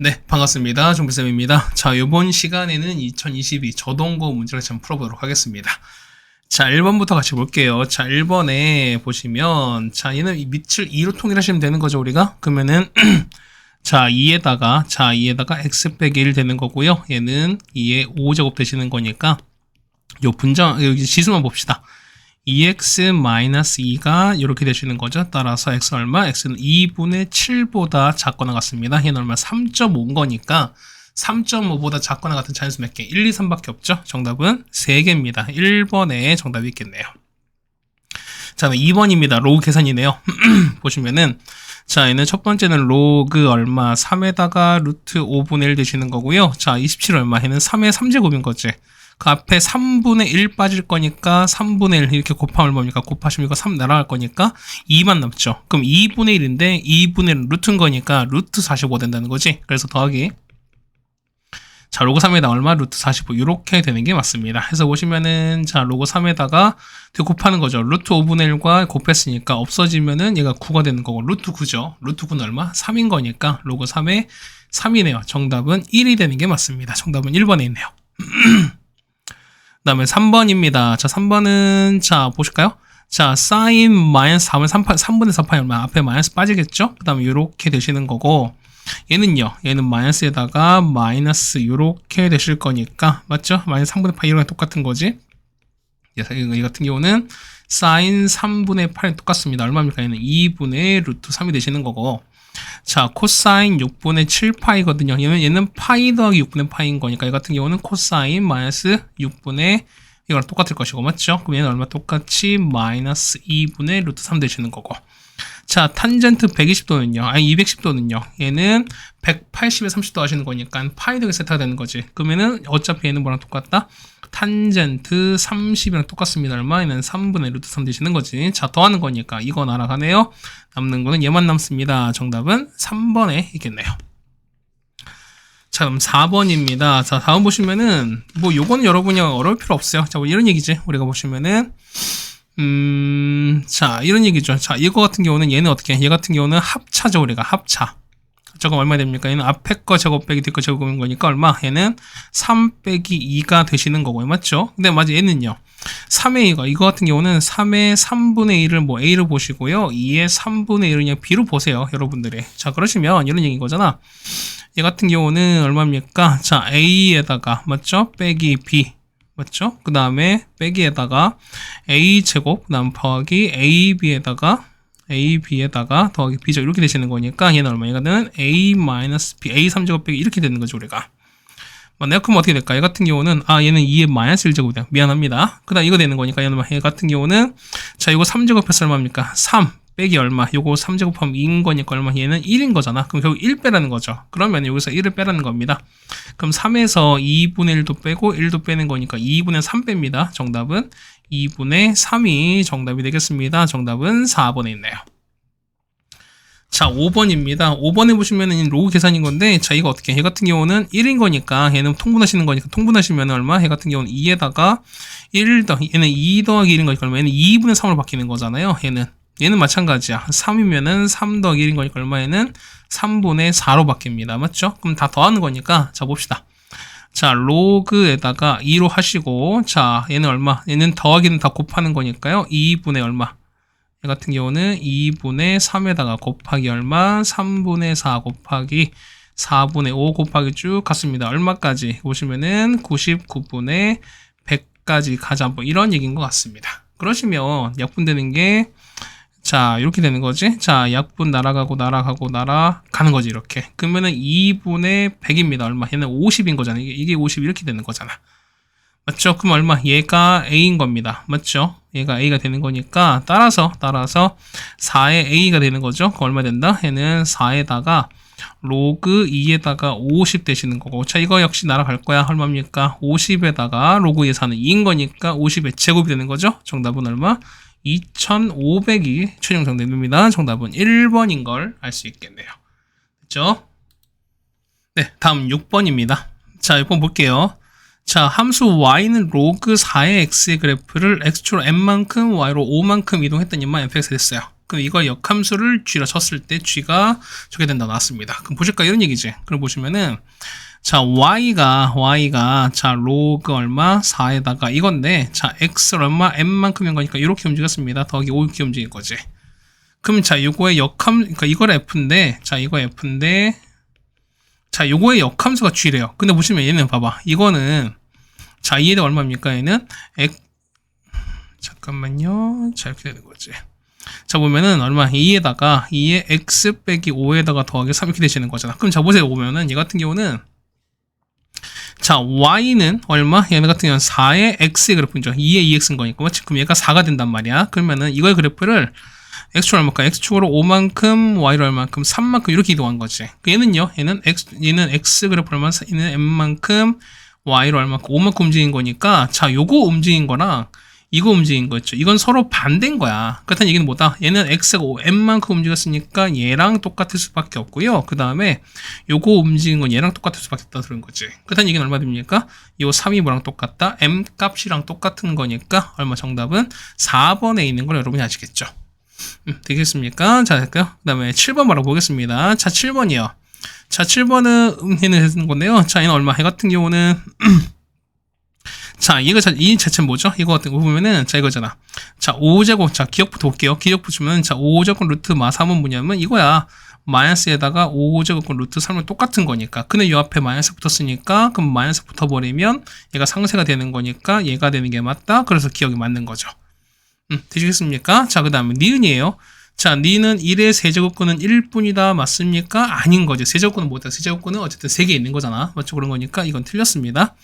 네, 반갑습니다. 종비쌤입니다. 자, 이번 시간에는 2022 저동고 문제를 좀 풀어보도록 하겠습니다. 자, 1번부터 같이 볼게요. 자, 1번에 보시면, 자, 얘는 밑을 2로 통일하시면 되는 거죠, 우리가? 그러면은, 자, 2에다가 x 빼기 1 되는 거고요. 얘는 2의 5제곱 되시는 거니까, 여기 지수만 봅시다. 2x-2가 이렇게 되시는 거죠. 따라서 x 얼마? x는 2분의 7보다 작거나 같습니다. 얘는 얼마? 3.5인 거니까 3.5보다 작거나 같은 자연수 몇 개? 1, 2, 3밖에 없죠. 정답은 3개입니다. 1번에 정답이 있겠네요. 자, 2번입니다. 로그 계산이네요. 보시면은 자, 얘는 첫 번째는 로그 얼마? 3에다가 루트 5분의 1 되시는 거고요. 자, 27 얼마? 얘는 3의 3제곱인 거지. 그 앞에 3분의 1 빠질 거니까 3분의 1 이렇게 곱하면 뭡니까? 곱하시면 이거 3 날아갈 거니까 2만 남죠. 그럼 2분의 1인데 2분의 1은 루트인 거니까 루트 45 된다는 거지. 그래서 더하기. 자, 로그 3에다 얼마? 루트 45 이렇게 되는 게 맞습니다. 해서 보시면은 자, 로그 3에다가 곱하는 거죠. 루트 5분의 1과 곱했으니까 없어지면은 얘가 9가 되는 거고 루트 9죠. 루트 9는 얼마? 3인 거니까 로그 3에 3이네요. 정답은 1이 되는 게 맞습니다. 정답은 1번에 있네요. 그 다음에 3번입니다. 자, 3번은, 자, 보실까요? 자, 사인 마이너스 4분 3분의 4파이 얼마? 앞에 마이너스 빠지겠죠? 그 다음에 이렇게 되시는 거고, 얘는 마이너스에다가 마이너스 이렇게 되실 거니까, 맞죠? 마이너스 3분의 파이 이랑 똑같은 거지? 이 같은 경우는 사인 3분의 8이 똑같습니다. 얼마입니까? 얘는 2분의 루트 3이 되시는 거고, 자, 코사인 6분의 7파이거든요. 얘는 파이 더하기 6분의 파이인 거니까 이 같은 경우는 코사인 마이너스 6분의 이거랑 똑같을 것이고, 맞죠? 그럼 얘는 얼마? 똑같이 마이너스 2분의 루트 3 되시는 거고. 자, 탄젠트 120도는요. 아니 210도는요. 얘는 180에 30도 하시는 거니까 파이 더하기 세타가 되는 거지. 그러면은 어차피 얘는 뭐랑 똑같다? 탄젠트 30이랑 똑같습니다. 얼마? 얘는 3분의 루트 3 되시는 거지. 자, 더하는 거니까 이거 날아가네요. 남는 거는 얘만 남습니다. 정답은 3번에 있겠네요. 자, 그럼 4번입니다. 자, 다음 보시면은 뭐 요거는 여러분이 어려울 필요 없어요. 자, 뭐 이런 얘기지. 우리가 보시면은 자, 이런 얘기죠. 자, 이거 같은 경우는 얘는 어떻게 해? 얘 같은 경우는 합차죠. 우리가 합차. 저거 얼마 됩니까? 얘는 앞에 거 제곱 빼기 뒤 거 제곱인 거니까 얼마? 얘는 3 빼기 2가 되시는 거고요. 맞죠? 근데 맞아, 얘는요. 3의 2가, 이거 같은 경우는 3의 3분의 1을 뭐 A로 보시고요. 2의 3분의 1을 그냥 B로 보세요. 여러분들이. 자, 그러시면 이런 얘기인 거잖아. 얘 같은 경우는 얼마입니까? 자, A에다가, 맞죠? 빼기 B. 맞죠? 그 다음에 빼기에다가 A제곱, 그 다음 더하기 AB에다가 더하기 B죠. 이렇게 되시는 거니까 얘는 얼마? 얘는 A-B, A3제곱 빼기 이렇게 되는 거죠, 우리가. 내가 그러면 어떻게 될까? 얘 같은 경우는, 얘는 2의 마이너스 1제곱이다. 미안합니다. 그 다음 이거 되는 거니까 얘 같은 경우는, 자, 이거 3제곱해서 얼마입니까? 3 빼기 얼마? 요거 3제곱하면 2인 거니까 얼마? 얘는 1인 거잖아. 그럼 결국 1 빼라는 거죠. 그러면 여기서 1을 빼라는 겁니다. 그럼 3에서 2분의 1도 빼고 1도 빼는 거니까 2분의 3 뺍니다. 정답은 2분의 3이 정답이 되겠습니다. 정답은 4번에 있네요. 자, 5번입니다. 5번에 보시면은 로그 계산인 건데, 자, 이거 어떻게 해? 얘 같은 경우는 1인 거니까, 얘는 통분하시는 거니까, 통분하시면 얼마? 얘 같은 경우는 2에다가 얘는 2 더하기 1인 거니까 얼마? 얘는 2분의 3으로 바뀌는 거잖아요. 얘는 마찬가지야. 3이면은 3 더하기 1인 거니까 얼마? 얘는 3분의 4로 바뀝니다. 맞죠? 그럼 다 더하는 거니까, 자, 봅시다. 자, 로그에다가 2로 하시고, 자, 얘는 얼마? 얘는 더하기는 다 곱하는 거니까요. 2분의 얼마? 얘 같은 경우는 2분의 3에다가 곱하기 얼마? 3분의 4 곱하기 4분의 5 곱하기 쭉 갔습니다. 얼마까지? 보시면은 99분의 100까지 가자. 뭐 이런 얘기인 것 같습니다. 그러시면 약분되는 게, 자, 이렇게 되는 거지. 자, 약분 날아가는 거지, 이렇게. 그러면은 2분의 100입니다. 얼마? 얘는 50인 거잖아. 이게 50 이렇게 되는 거잖아. 맞죠? 그럼 얼마? 얘가 A인 겁니다. 맞죠? 얘가 A가 되는 거니까 따라서 4의 A가 되는 거죠. 그럼 얼마 된다? 얘는 4에다가 로그 2에다가 50 되시는 거고, 자, 이거 역시 날아갈 거야. 얼마입니까? 50에다가 로그 2에 4는 2인 거니까 50의 제곱이 되는 거죠. 정답은 얼마? 2500이 최종 정답입니다. 정답은 1번인 걸 알 수 있겠네요. 됐죠? 네, 다음 6번입니다. 자, 6번 볼게요. 자, 함수 y는 로그 4의 x의 그래프를 x축으로 n만큼 y로 5만큼 이동했더니만 fx가 됐어요. 그럼 이걸 역함수를 g라 쳤을 때 g가 저게 된다 나왔습니다. 그럼 보실까 이런 얘기지. 그럼 보시면은 자 y가 자 로그 얼마 4에다가 이건데 자 x 얼마 m만큼인 거니까 이렇게 움직였습니다. 더하기 5 이렇게 움직일 거지. 그럼 자 요거의 역함 그러니까 이걸 f인데 자 이거 f인데 자 요거의 역함수가 g래요. 근데 보시면 얘는 봐봐 이거는 자 2에다 얼마입니까 얘는 잠깐만요. 자 이렇게 되는 거지. 자 보면은 얼마 2에다가 2에 x 빼기 5에다가 더하기 3 이렇게 되시는 거잖아. 그럼 자 보세요. 보면은 얘 같은 경우는 자 y는 얼마? 얘네 같은 경우는 4의 x의 그래프죠. 2의 2x인 거니까 맞지? 그럼 얘가 4가 된단 말이야. 그러면은 이거의 그래프를 x축 얼마까? x축으로 5만큼 y로 얼마만큼 3만큼 이렇게 이동한 거지. 얘는요. 얘는 x 그래프 얼마? 얘는 m만큼 y로 얼마만큼 5만큼 움직인 거니까 자 요거 움직인 거랑 이거 움직인 거 있죠. 이건 서로 반대인 거야. 그렇다는 얘기는 뭐다? 얘는 x가 m만큼 움직였으니까 얘랑 똑같을 수밖에 없고요. 그 다음에 요거 움직인 건 얘랑 똑같을 수밖에 없다 그런 거지. 그렇다는 얘기는 얼마 됩니까? 요 3이 뭐랑 똑같다? m 값이랑 똑같은 거니까 얼마 정답은 4번에 있는 걸 여러분이 아시겠죠? 되겠습니까? 자, 될까요? 그 다음에 7번 바로 보겠습니다. 자, 7번이요. 자, 7번은 얘는 되는 건데요. 자, 얘는 얼마? 얘 같은 경우는 자, 이 자체는 뭐죠? 이거 같은 거 보면은, 자, 이거잖아. 자, 5제곱, 자, 기억부터 볼게요. 기억 붙이면, 자, 5제곱 루트 마 3은 뭐냐면, 이거야. 마이너스에다가 5제곱 루트 3은 똑같은 거니까. 근데 이 앞에 마이너스 붙었으니까, 그럼 마이너스 붙어버리면, 얘가 상세가 되는 거니까, 얘가 되는 게 맞다. 그래서 기억이 맞는 거죠. 되시겠습니까? 자, 그 다음에, 니은이에요. 자, 니는 1의 세제곱근은 1뿐이다. 맞습니까? 아닌 거죠. 세제곱근은 뭐다? 세제곱근은 어쨌든 3개 있는 거잖아. 맞죠? 그런 거니까, 이건 틀렸습니다.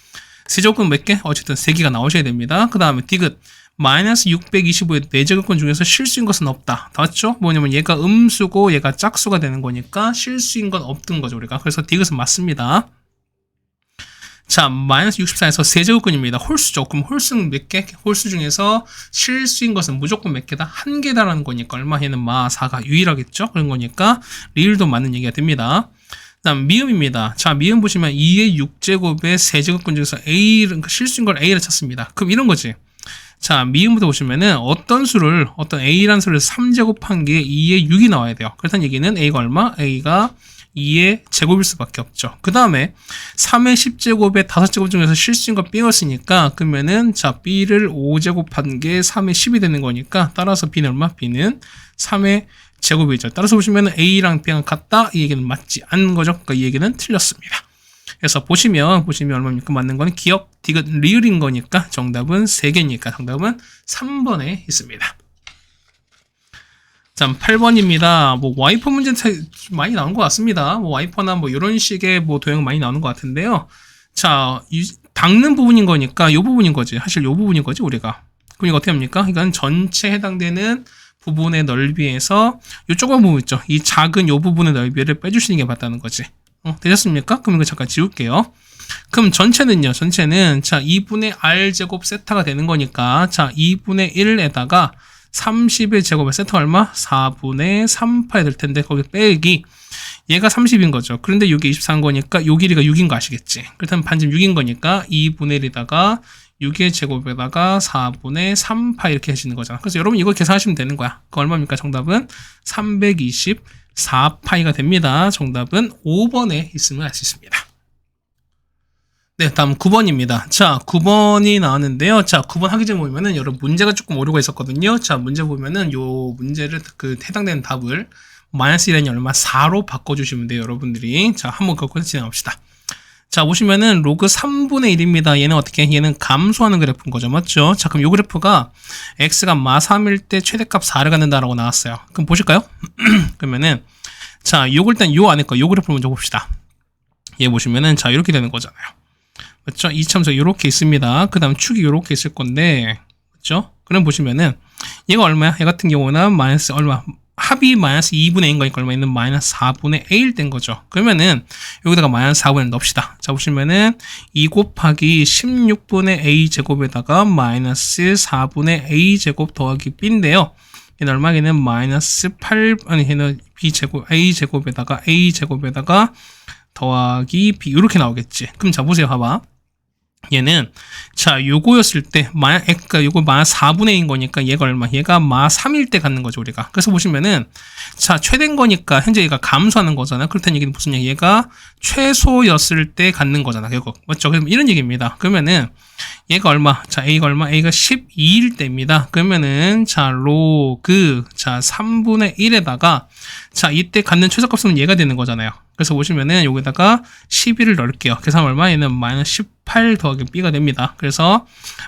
세제곱근 몇 개? 어쨌든 3개가 나오셔야 됩니다. 그 다음에 디귿 마이너스 625의 4제곱근 중에서 실수인 것은 없다. 다 맞죠? 뭐냐면 얘가 음수고 얘가 짝수가 되는 거니까 실수인 건 없던 거죠 우리가. 그래서 디귿은 맞습니다. 자, 마이너스 64에서 세제곱근입니다. 홀수죠. 그럼 홀수는 몇 개? 홀수 중에서 실수인 것은 무조건 몇 개다? 한 개다라는 거니까 얼마? 얘는 마 4가 유일하겠죠? 그런 거니까 리을도 맞는 얘기가 됩니다. 다음 미음입니다. 자, 미음 보시면 2의 6제곱의 세제곱근 중에서 A, 실수인 걸 A를 찾습니다. 그럼 이런 거지. 자, 미음부터 보시면은 어떤 A라는 수를 3제곱한 게 2의 6이 나와야 돼요. 그렇다는 얘기는 A가 얼마? A가 2의 제곱일 수밖에 없죠. 그 다음에 3의 10제곱의 5제곱 중에서 실수인 걸 B였으니까 그러면은 자, B를 5제곱한 게 3의 10이 되는 거니까 따라서 B는 얼마? B는 3의 제곱이죠. 따라서 보시면 A랑 B랑 같다. 이 얘기는 맞지 않는 거죠. 그러니까 이 얘기는 틀렸습니다. 그래서 보시면 얼마입니까? 맞는 거는 기억, 디귿, 리을인 거니까 정답은 3개니까 정답은 3번에 있습니다. 자, 8번입니다. 뭐 와이퍼 문제 많이 나온 것 같습니다. 뭐 와이퍼나 뭐 이런 식의 뭐 도형 많이 나오는 것 같은데요. 자, 닦는 부분인 거니까 이 부분인 거지. 사실 이 부분인 거지 우리가. 그럼 이거 어떻게 합니까? 이건 전체 해당되는 부분의 넓이에서 이 조그만 부분 있죠. 이 작은 이 부분의 넓이를 빼주시는 게 맞다는 거지. 되셨습니까? 그럼 이거 잠깐 지울게요. 그럼 전체는요. 전체는 자 2분의 r제곱 세타가 되는 거니까 자 2분의 1에다가 30의 제곱의 세타 얼마? 4분의 3파이 될 텐데 거기 빼기 얘가 30인 거죠. 그런데 이게 24인 거니까 요 길이가 6인 거 아시겠지? 그렇다면 반지름 6인 거니까 2분의 1에다가 6의 제곱에다가 4분의 3파 이렇게 하시는 거잖아. 그래서 여러분 이거 계산하시면 되는 거야. 그 얼마입니까? 정답은 324파이가 됩니다. 정답은 5번에 있음을 알 수 있습니다. 네, 다음 9번입니다. 자, 9번이 나왔는데요. 자, 9번 하기 전에 보면은 여러분 문제가 조금 오류가 있었거든요. 자, 문제 보면은 요 문제를 해당되는 답을 마이너스 1n이 얼마 4로 바꿔주시면 돼요. 여러분들이. 자, 한번 그거 진행합시다. 자, 보시면은 로그 3분의 1입니다. 얘는 어떻게? 얘는 감소하는 그래프인 거죠. 맞죠? 자, 그럼 요 그래프가 x가 마 3일 때 최대값 4를 갖는다라고 나왔어요. 그럼 보실까요? 그러면은 자, 요걸 일단 요 안에 거 요 그래프 먼저 봅시다. 얘 보시면은 자, 이렇게 되는 거잖아요. 맞죠? 이참수 이렇게 있습니다. 그 다음 축이 이렇게 있을 건데, 맞죠? 그럼 보시면은 얘가 얼마야? 얘 같은 경우는 마이너스 얼마? 합이 마이너스 2분의 1인 거니까 얼마 있는 마이너스 4분의 a 된 거죠. 그러면은 여기다가 마이너스 4분의 1 넣읍시다. 자, 보시면은 2 곱하기 16분의 a 제곱에다가 마이너스 4분의 a 제곱 더하기 b인데요. 얘는 얼마겠는 마이너스 8, 아니 얘는 b 제곱, a 제곱에다가 a 제곱에다가 더하기 b 이렇게 나오겠지. 그럼 자 보세요. 봐봐. 얘는 자 요거였을 때 만약 그러니까 요거 마 4분의 1인 거니까 얘가 얼마? 얘가 마 3일 때 갖는 거죠 우리가. 그래서 보시면은 자 최대인 거니까 현재 얘가 감소하는 거잖아. 그렇다는 얘기는 무슨 얘기? 얘가 최소였을 때 갖는 거잖아 결국. 맞죠? 그럼 이런 얘기입니다. 그러면은 얘가 얼마? 자 a가 얼마? a가 12일 때입니다. 그러면은 자 로그 자 3분의 1에다가 자 이때 갖는 최소값은 얘가 되는 거잖아요. 그래서 보시면은 여기다가 11을 넣을게요. 계산 얼마? 얘는 마이너스 18 더하기 b가 됩니다. 그래서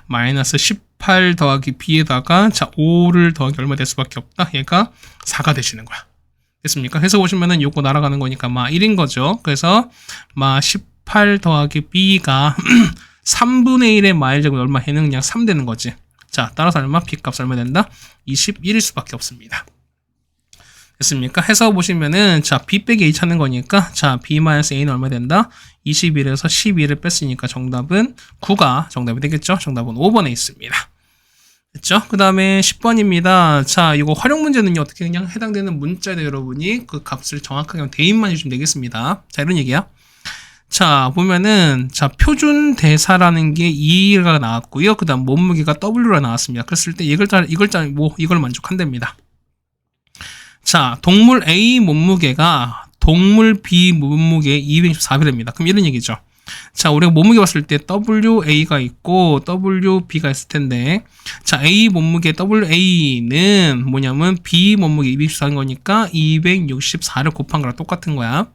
마이너스 18 더하기 b에다가 자 5를 더하기 얼마 될 수밖에 없다. 얘가 4가 되시는 거야. 됐습니까? 그래서 보시면은 요거 날아가는 거니까 마 1인 거죠. 그래서 마 18 더하기 b가 3분의 1의 마일제곱이 얼마? 얘는 그냥 3 되는 거지. 자 따라서 얼마? b값 얼마 된다? 21일 수밖에 없습니다. 됐습니까? 해서 보시면은 자 b 빼기 a 찾는 거니까 자 b-a는 얼마 된다? 21에서 12를 뺐으니까 정답은 9가 정답이 되겠죠? 정답은 5번에 있습니다. 됐죠? 그 다음에 10번입니다. 자 이거 활용 문제는요 어떻게 그냥 해당되는 문자에 여러분이 그 값을 정확하게 대입만 해주시면 되겠습니다. 자 이런 얘기야. 자 보면은 자 표준 대사라는 게 2가 나왔고요. 그 다음 몸무게가 W가 나왔습니다. 그랬을 때 이걸 만족한답니다. 자, 동물 A 몸무게가 동물 B 몸무게 224g입니다. 그럼 이런 얘기죠. 자, 우리가 몸무게 봤을 때 WA가 있고 WB가 있을 텐데 자, A 몸무게 WA는 뭐냐면 B 몸무게 224인 거니까 264를 곱한 거랑 똑같은 거야.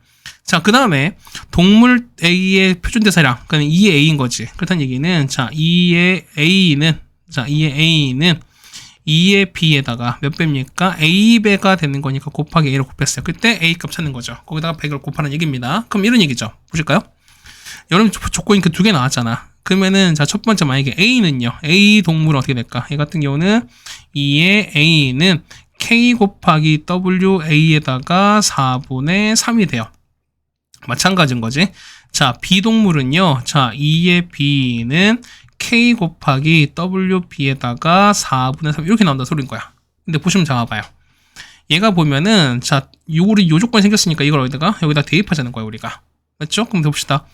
자, 그 다음에 동물 A의 표준 대사량, 그러니까 2의 A인 거지. 그렇다는 얘기는 자, 2의 A는 2의 B에다가 몇 배입니까? A배가 되는 거니까 곱하기 A를 곱했어요. 그때 A 값 찾는 거죠. 거기다가 100을 곱하는 얘기입니다. 그럼 이런 얘기죠. 보실까요? 여러분 조건이 그 두 개 나왔잖아. 그러면은 자 첫 번째 만약에 A는요. A 동물은 어떻게 될까? 얘 같은 경우는 2의 A는 K 곱하기 WA에다가 4분의 3이 돼요. 마찬가지인 거지. 자 B 동물은요. 자 2의 B는 K 곱하기 WB에다가 4분의 3 이렇게 나온다 소리인 거야. 근데 보시면 잡아봐요. 얘가 보면은 자 우리 요 조건이 생겼으니까 이걸 여기다 대입하자는 거야 우리가. 맞죠? 그럼 봅시다.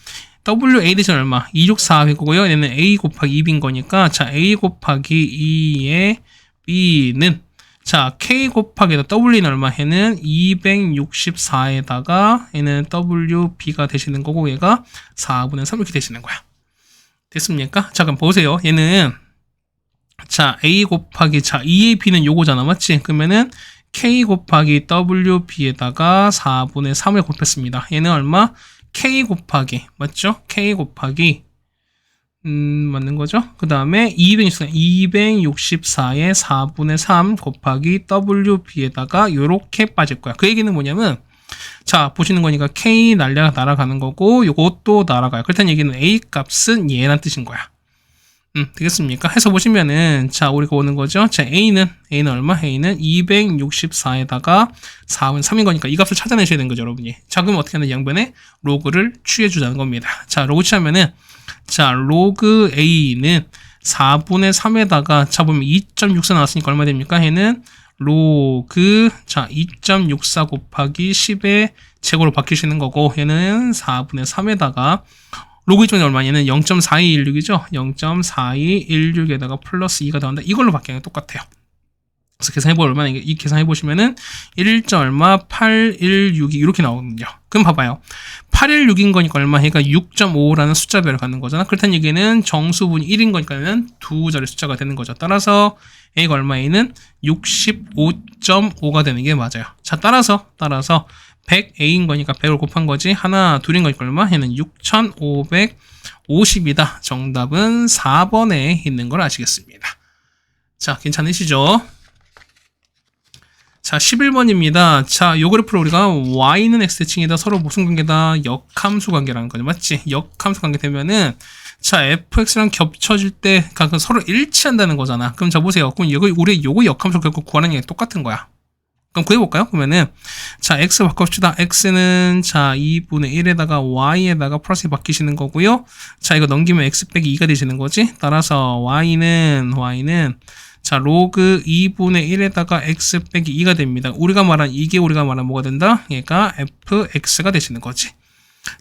WA 대신 얼마? 264 했고요. 얘는 A 곱하기 2B인 거니까 자 A 곱하기 2의 B는 자 K 곱하기 W는 얼마? 얘는 264에다가 얘는 WB가 되시는 거고 얘가 4분의 3 이렇게 되시는 거야. 됐습니까? 자, 그럼 보세요. 얘는 자 A 곱하기 자 2의 B는 요거잖아. 맞지? 그러면은 K 곱하기 WB에다가 4분의 3을 곱했습니다. 얘는 얼마? K 곱하기 맞죠? K 곱하기 맞는 거죠? 그 다음에 264에 4분의 3 곱하기 WB에다가 요렇게 빠질 거야. 그 얘기는 뭐냐면 자 보시는 거니까 K 날아가는 거고 요것도 날아가요. 그렇다는 얘기는 A 값은 얘란 뜻인 거야. 되겠습니까? 해서 보시면은 자 우리가 오는 거죠. 자 A는 얼마? A는 264에다가 4분 3인 거니까 이 값을 찾아내셔야 되는 거죠 여러분이. 자 그럼 어떻게 하는 양변에 로그를 취해 주자는 겁니다. 자 로그 취하면은 자 로그 A는 4분의 3에다가 자 보면 2.64 나왔으니까 얼마 됩니까? 얘는 로그 자 2.64 곱하기 10의 제곱으로 바뀌시는 거고 얘는 4분의 3에다가 로그 2.0이 얼마? 얘는 0.4216이죠? 0.4216에다가 플러스 2가 더한다. 이걸로 바뀌는 게 똑같아요. 그래서 계산해보면 얼마나 이 계산해보시면은 1.816이 이렇게 나오거든요. 그럼 봐봐요. 816인 거니까 얼마? 얘가 6.5라는 숫자별을 갖는 거잖아. 그렇다는 얘기는 정수분이 1인 거니까는 두 자리 숫자가 되는 거죠. 따라서 A가 얼마에는 65.5가 되는 게 맞아요. 자, 따라서 100A인 거니까 100을 곱한 거지. 하나, 둘인 거니까 얼마? 얘는 6550이다. 정답은 4번에 있는 걸 아시겠습니다. 자, 괜찮으시죠? 자, 11번입니다. 자, 요 그래프를 우리가 y는 x대칭이다. 서로 무슨 관계다? 역함수 관계라는 거죠. 맞지? 역함수 관계 되면은 자, fx랑 겹쳐질 때 서로 일치한다는 거잖아. 그럼 자, 보세요. 그럼 우리 요거 역함수 결국 구하는 게 똑같은 거야. 그럼 구해볼까요? 그러면은 자 x 바꿔봅시다. x는 자 2분의 1에다가 y에다가 플러스 바뀌시는 거고요. 자 이거 넘기면 x 빼기 2가 되시는 거지. 따라서 y는 자 로그 2분의 1에다가 x 빼기 2가 됩니다. 우리가 말한 뭐가 된다? 얘가 fx가 되시는 거지.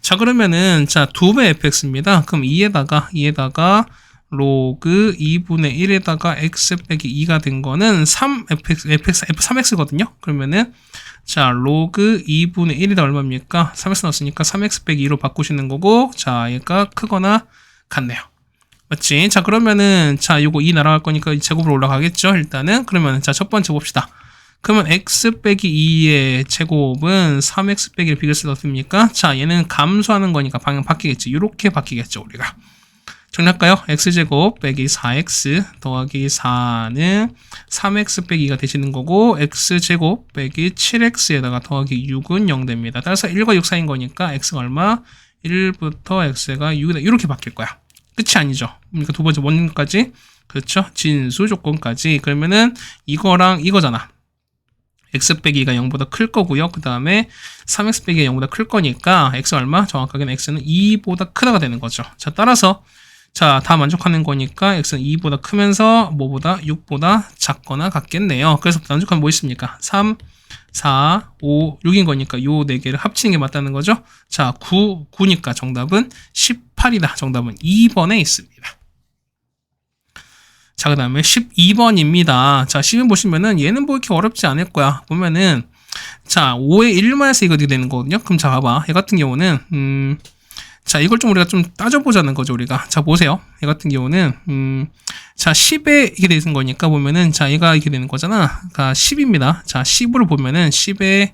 자, 그러면은, 자, 2배 fx입니다. 그럼 2에다가 로그 2분의 1에다가 x 빼기 2가 된 거는 3x거든요. 그러면은, 자, 로그 2분의 1이다 얼마입니까? 3x 넣었으니까 3x 빼기 2로 바꾸시는 거고, 자, 얘가 크거나 같네요. 맞지? 자, 그러면은, 자, 요거 2 날아갈 거니까 제곱으로 올라가겠죠? 일단은. 그러면, 자, 첫 번째 봅시다. 그러면 x 빼기 2의 제곱은 3x 빼기 1 비교했을 때 어떻습니까? 자, 얘는 감소하는 거니까 방향 바뀌겠지. 이렇게 바뀌겠죠, 우리가. 정리할까요? x제곱 빼기 4x 더하기 4는 3x 빼기 2가 되시는 거고, x제곱 빼기 7x에다가 더하기 6은 0 됩니다. 따라서 1과 6 사이인 거니까 x가 얼마? 1부터 x가 6이다. 이렇게 바뀔 거야. 끝이 아니죠. 그러니까 두 번째 원까지, 그렇죠? 진수 조건까지. 그러면은 이거랑 이거잖아. x 빼기 2가 0보다 클 거고요. 그 다음에 3x 빼기 2가 0보다 클 거니까 x 얼마? 정확하게는 x는 2보다 크다가 되는 거죠. 자, 따라서 자, 다 만족하는 거니까 x는 2보다 크면서 뭐보다? 6보다 작거나 같겠네요. 그래서 만족하면 뭐 있습니까? 3, 4, 5, 6인 거니까 요 4개를 합치는 게 맞다는 거죠. 자, 9니까 정답은 18이다. 정답은 2번에 있습니다. 자, 그 다음에 12번입니다. 자, 12번 보시면은 얘는 뭐 이렇게 어렵지 않을 거야. 보면은, 자, 5의 1마이너스 이거 어떻게 되는 거거든요? 그럼 자, 봐봐. 얘 같은 경우는, 자, 이걸 좀 우리가 좀 따져보자는 거죠, 우리가. 자, 보세요. 얘 같은 경우는, 자, 10에 이게 되는 거니까 보면은, 자, 얘가 이렇게 되는 거잖아. 그러니까 10입니다. 자, 10으로 보면은 10에,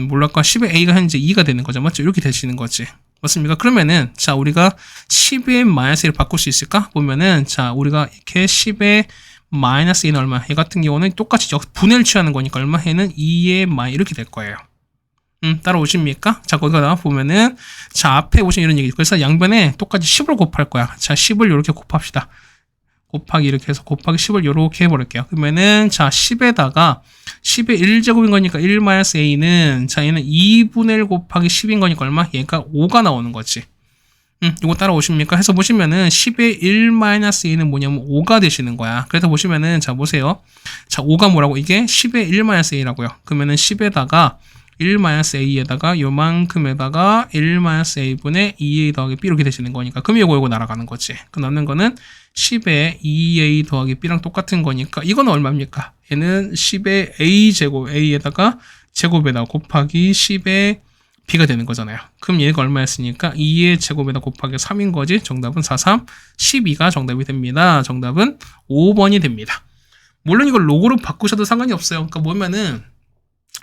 뭐랄까, 10에 A가 현재 2가 되는 거죠. 맞죠? 이렇게 되시는 거지. 맞습니까? 그러면은, 자, 우리가 10의 마이너스 1을 바꿀 수 있을까? 보면은, 자, 우리가 이렇게 10의 마이너스 2는 얼마? 얘 같은 경우는 똑같이 분해를 취하는 거니까 얼마? 얘는 2의 마이 이렇게 될 거예요. 따라오십니까? 자, 거기가 보면은, 자, 앞에 오신 이런 얘기. 그래서 양변에 똑같이 10으로 곱할 거야. 자, 10을 이렇게 곱합시다. 곱하기 이렇게 해서 곱하기 10을 이렇게 해버릴게요. 그러면은, 자, 10에다가 10의 1제곱인 거니까 1-a는, 자, 얘는 2분의 1 곱하기 10인 거니까 얼마? 얘가 5가 나오는 거지. 이거 따라오십니까? 해서 보시면은 10의 1-a는 뭐냐면 5가 되시는 거야. 그래서 보시면은, 자, 보세요. 자, 5가 뭐라고? 이게 10의 1-a라고요. 그러면은 10에다가 1-a에다가 요만큼에다가 1-a분의 2a 더하기 b 이렇게 되시는 거니까 그럼 요거 날아가는 거지. 그 남는 거는 10의 2a 더하기 b랑 똑같은 거니까 이거는 얼마입니까? 얘는 10의 a제곱 a에다가 제곱에다가 곱하기 10의 b가 되는 거잖아요. 그럼 얘가 얼마였으니까 2의 제곱에다 곱하기 3인 거지. 정답은 4, 3, 12가 정답이 됩니다. 정답은 5번이 됩니다. 물론 이걸 로그로 바꾸셔도 상관이 없어요. 그러니까 뭐냐면은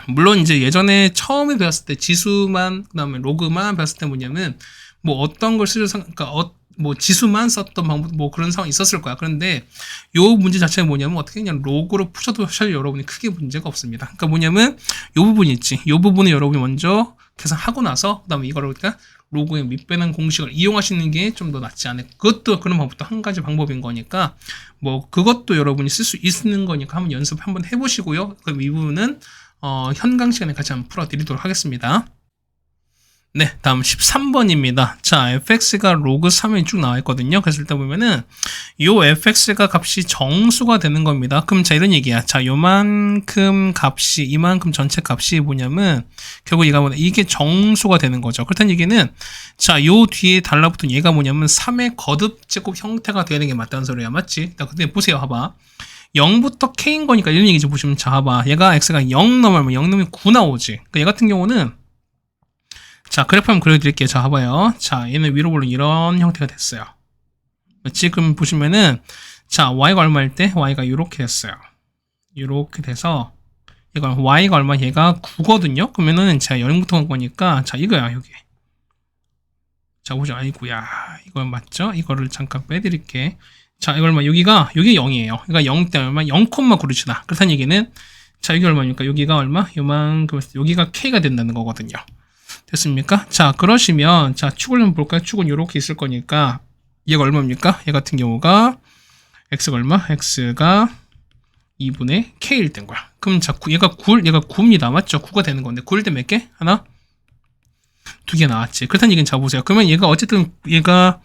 물론 이제 예전에 처음에 배웠을 때 지수만 그다음에 로그만 배웠을 때 뭐냐면 뭐 어떤 걸 그러니까 뭐 지수만 썼던 방법 뭐 그런 상황이 있었을 거야. 그런데 요 문제 자체가 뭐냐면 어떻게 그냥 로그로 푸셔도 사실 여러분이 크게 문제가 없습니다. 그러니까 뭐냐면 요 부분이 있지. 요 부분을 여러분이 먼저 계산하고 나서 그다음에 이거를 그러니까 로그의 밑배는 공식을 이용하시는 게 좀 더 낫지 않을까. 그것도 그런 방법도 한 가지 방법인 거니까 뭐 그것도 여러분이 쓸 수 있는 거니까 한번 연습 한번 해보시고요. 그럼 이 부분은 현강 시간에 같이 한번 풀어드리도록 하겠습니다. 네, 다음 13번입니다. 자, fx가 로그 3에 쭉 나와 있거든요. 그래서 일단 보면은 요 fx가 값이 정수가 되는 겁니다. 그럼 자, 이런 얘기야. 자, 요만큼 값이 이만큼 전체 값이 뭐냐면 결국 이게 정수가 되는 거죠. 그렇다는 얘기는 자, 요 뒤에 달라붙은 얘가 뭐냐면 3의 거듭 제곱 형태가 되는 게 맞다는 소리야. 맞지? 근데 보세요. 봐봐. 0부터 k인 거니까 이런 얘기 좀 보시면 자, 봐봐. 얘가 x가 0 넘으면 0 넘으면 9 나오지. 그러니까 얘 같은 경우는 자, 그래프 한번 그려드릴게요. 자, 봐봐요. 자, 얘는 위로 보면 이런 형태가 됐어요. 지금 보시면은, 자, y가 얼마일 때? y가 이렇게 됐어요. 이렇게 돼서, 얘가 y가 얼마? 얘가 9거든요? 그러면은, 자, 0부터 온 거니까, 자, 이거야, 여기. 자, 보죠. 아이고야. 이거 맞죠? 이거를 잠깐 빼드릴게. 자, 이거 얼마? 여기 0이에요. 그러니까 0 때 얼마? 0,9르시다. 그렇다는 얘기는, 자, 여기 얼마입니까? 여기가 얼마? 요만큼, 여기가 k가 된다는 거거든요. 됐습니까? 자, 그러시면, 자, 축을 한번 볼까요? 축은 이렇게 있을 거니까, 얘가 얼마입니까? 얘 같은 경우가, x가 얼마? x가 2분의 k일 땐 거야. 그럼 자, 얘가 9입니다. 맞죠? 9가 되는 건데, 9일 때 몇 개? 하나? 2개 나왔지. 그렇다는 얘기는 자, 보세요. 그러면 얘가 어쨌든, 얘가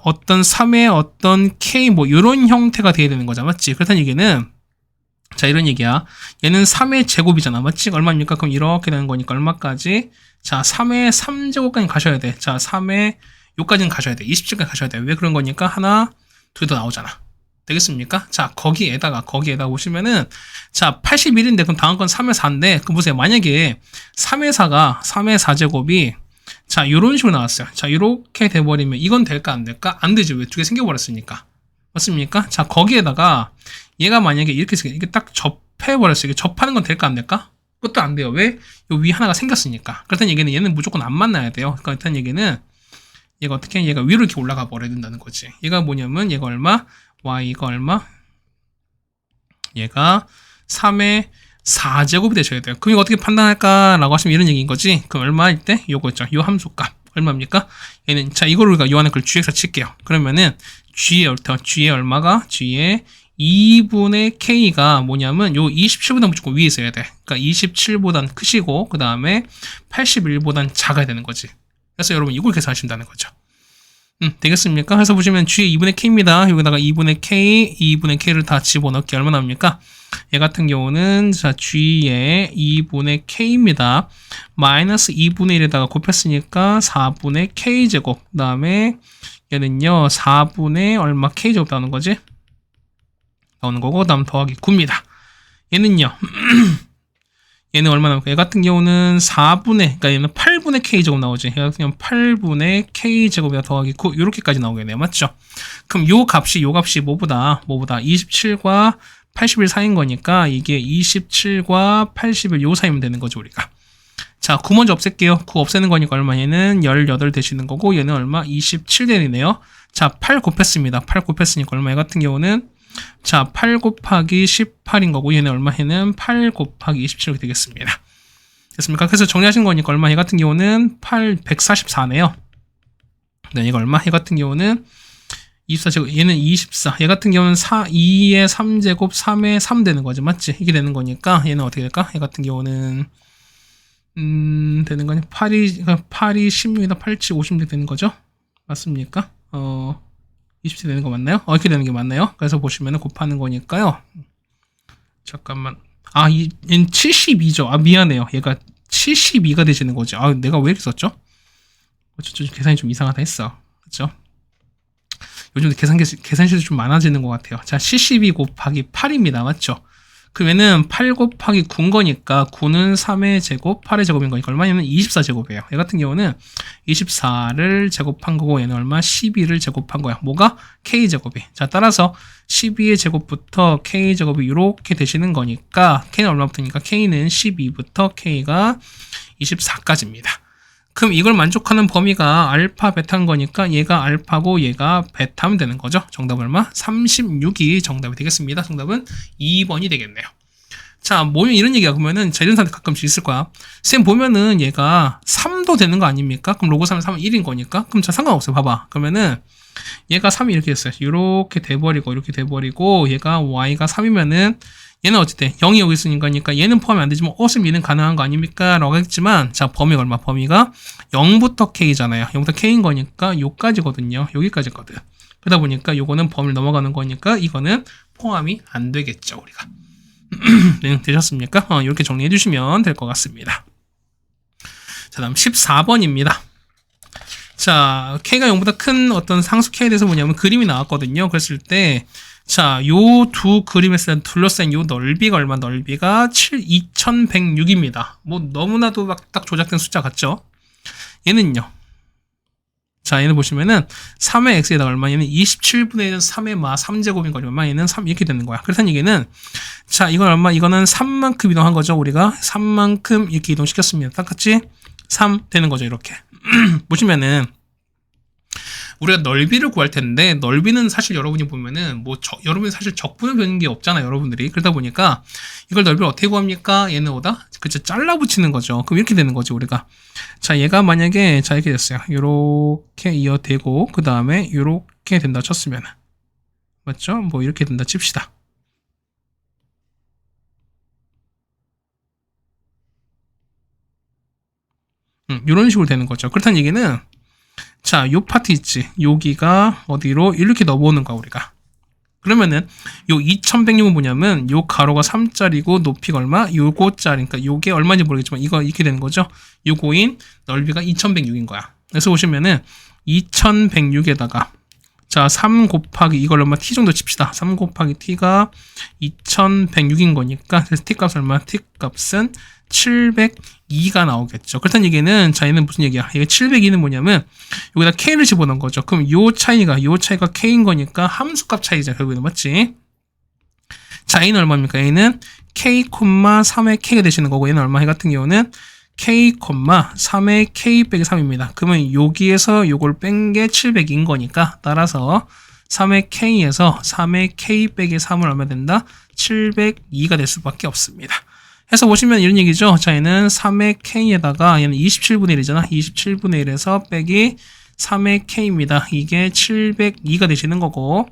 어떤 3의 어떤 k, 뭐, 요런 형태가 돼야 되는 거죠. 맞지? 그렇다는 얘기는, 자, 이런 얘기야. 얘는 3의 제곱이잖아. 맞지? 얼마입니까? 그럼 이렇게 되는 거니까 얼마까지? 자, 3의 3제곱까지 가셔야 돼. 자, 3의 요까지는 가셔야 돼. 27까지 가셔야 돼. 왜 그런 거니까? 하나, 둘 더 나오잖아. 되겠습니까? 자, 거기에다가 보시면은, 자, 81인데, 그럼 다음 건 3의 4인데, 그 보세요. 만약에 3의 3의 4제곱이, 자, 요런 식으로 나왔어요. 자, 요렇게 돼버리면, 이건 될까, 안 될까? 안 되죠. 왜? 두 개 생겨버렸으니까. 맞습니까? 자, 거기에다가, 얘가 만약에 이렇게 딱 접해버렸어요. 이게 접하는 건 될까, 안 될까? 그것도 안 돼요. 왜? 요 위 하나가 생겼으니까. 그렇다는 얘기는 얘는 무조건 안 만나야 돼요. 그렇다는 얘기는, 얘가 어떻게, 얘가 위로 이렇게 올라가 버려야 된다는 거지. 얘가 뭐냐면, 얘가 얼마? y가 얼마? 얘가 3의 4제곱이 되셔야 돼요. 그럼 이거 어떻게 판단할까라고 하시면 이런 얘기인 거지. 그럼 얼마일 때? 요거 있죠. 요 함수값. 얼마입니까? 얘는, 자, 이거를 우리가 요 안에 걸 gx라 칠게요. 그러면은, g의 얼마가? g의 2분의 k가 뭐냐면, 요 27보다 무조건 위에 있어야 돼. 그러니까 27보단 크시고, 그 다음에 81보단 작아야 되는 거지. 그래서 여러분 이걸 계산하신다는 거죠. 되겠습니까? 그래서 보시면 G의 2분의 K입니다. 여기다가 2분의 K를 다 집어넣기 얼마 나옵니까? 얘 같은 경우는 자 G의 2분의 K입니다. 마이너스 2분의 1에다가 곱했으니까 4분의 K제곱. 그 다음에 얘는요 4분의 얼마 K제곱 나오는 거지? 나오는 거고, 그 다음 더하기 9입니다. 얘는요 얘는 얼마 나올까? 얘 같은 경우는 4분의, 그러니까 얘는 8분의 K제곱 나오지. 얘 같은 경우는 8분의 K제곱이랑 더하기 9, 요렇게까지 나오겠네요. 맞죠? 그럼 요 값이 뭐보다? 27과 81 사이인 거니까, 이게 27과 81 요 사이면 되는 거죠, 우리가. 자, 9 먼저 없앨게요. 9 없애는 거니까 얼마? 얘는 18 되시는 거고, 얘는 얼마? 27 되네요. 자, 8 곱했습니다. 8 곱했으니까 얼마? 얘 같은 경우는 자, 8 곱하기 18인 거고, 얘는 얼마? 얘는 8 곱하기 27 이렇게 되겠습니다. 됐습니까? 그래서 정리하신 거니까 얼마? 얘 같은 경우는 144네요. 네, 얘가 얼마? 얘 같은 경우는 24제곱, 얘는 24. 얘 같은 경우는 2의 3제곱, 3의 3 되는 거죠. 맞지? 이게 되는 거니까, 얘는 어떻게 될까? 얘 같은 경우는, 되는 거니? 8이 16이다, 8치 56 되는 거죠? 맞습니까? 20대 되는 거 맞나요? 이렇게 되는 게 맞나요? 그래서 보시면은 곱하는 거니까요. 잠깐만. 얘는 72죠. 미안해요. 얘가 72가 되시는 거지. 내가 왜 이렇게 썼죠? 계산이 좀 이상하다 했어. 그쵸? 요즘 계산실이 좀 많아지는 것 같아요. 자, 72 곱하기 8입니다. 맞죠? 그러면은 8 곱하기 9인 거니까 9는 3의 제곱, 8의 제곱인 거니까 얼마냐면 24제곱이에요. 얘 같은 경우는 24를 제곱한 거고 얘는 얼마? 12를 제곱한 거야. 뭐가? K제곱이. 자, 따라서 12의 제곱부터 K제곱이 이렇게 되시는 거니까 K는 얼마부터니까 K는 12부터 K가 24까지입니다. 그럼 이걸 만족하는 범위가 알파, 베타인 거니까 얘가 알파고 얘가 베타면 되는 거죠. 정답 얼마? 36이 정답이 되겠습니다. 정답은 2번이 되겠네요. 자, 뭐면 이런 얘기가 그러면은 이런 사람들 가끔씩 있을 거야. 쌤 보면은 얘가 3도 되는 거 아닙니까? 그럼 로그 3은 3은 1인 거니까. 그럼 자 상관없어요. 봐봐. 그러면은 얘가 3이 이렇게 됐어요. 이렇게 돼버리고 얘가 y가 3이면은 얘는 어쨌든 0이 여기 있으니까 얘는 포함이 안 되지만 쌤 얘는 가능한 거 아닙니까? 라고 했지만 자 범위가 얼마? 범위가 0부터 k잖아요. 0부터 k인 거니까 요까지거든요. 여기까지거든. 그러다 보니까 요거는 범위를 넘어가는 거니까 이거는 포함이 안 되겠죠. 우리가. 네, 되셨습니까? 이렇게 정리해 주시면 될 것 같습니다. 자, 다음 14번입니다. 자, k가 0보다 큰 어떤 상수 k에 대해서 뭐냐면 그림이 나왔거든요. 그랬을 때 자, 요 두 그림에서 둘러싼 요 넓이가 얼마? 넓이가 2106입니다. 뭐 너무나도 막 딱 조작된 숫자 같죠? 얘는요. 자, 얘는 보시면은 3의 x에다가 얼마? 얘는 27분의 1은 3의 3제곱인 거죠. 얼마? 얘는 3 이렇게 되는 거야. 그렇다는 얘기는 자, 이건 얼마? 이거는 3만큼 이동한 거죠. 우리가 3만큼 이렇게 이동시켰습니다. 똑같이 3 되는 거죠. 이렇게. 보시면은 우리가 넓이를 구할 텐데 넓이는 사실 여러분이 보면은 여러분이 사실 적분을 배우는 게 없잖아요. 여러분들이. 그러다 보니까 이걸 넓이를 어떻게 구합니까? 얘는 오다? 그쵸, 잘라 붙이는 거죠. 그럼 이렇게 되는 거지 우리가. 자, 얘가 만약에 자 이렇게 됐어요. 요렇게 이어되고 그 다음에 요렇게 된다 쳤으면 맞죠? 뭐 이렇게 된다 칩시다. 이런 식으로 되는 거죠. 그렇다는 얘기는 자, 요 파트 있지. 여기가 어디로 이렇게 넘어오는 거야, 우리가. 그러면은 요 2106은 뭐냐면 요 가로가 3짜리고 높이가 얼마? 요거짜리. 그러니까 요게 얼마인지 모르겠지만 이거 이렇게 되는 거죠. 요거인 넓이가 2106인 거야. 그래서 보시면은 2106에다가 자, 3 곱하기 이걸 얼마 t 정도 칩시다. 3 곱하기 t가 2106인 거니까 그래서 t 값은 얼마? t 값은 702가 나오겠죠. 그렇다는 얘기는 자, 얘는 무슨 얘기야? 이게 702는 뭐냐면 여기다 k를 집어넣은 거죠. 그럼 요 차이가 k인 거니까 함수값 차이죠. 결국에는 맞지? 자, a는 얼마입니까? a는 k, 3의 k가 되시는 거고 얘는 얼마? 이 같은 경우는 k, 3의 k 빼기 3입니다. 그러면 여기에서 요걸 뺀 게 700인 거니까 따라서 3의 k에서 3의 k 빼기 3은 얼마 된다? 702가 될 수밖에 없습니다. 해서 보시면 이런 얘기죠. 자, 얘는 3의 k에다가 얘는 27분의 1이잖아. 27분의 1에서 빼기 3의 k입니다. 이게 702가 되시는 거고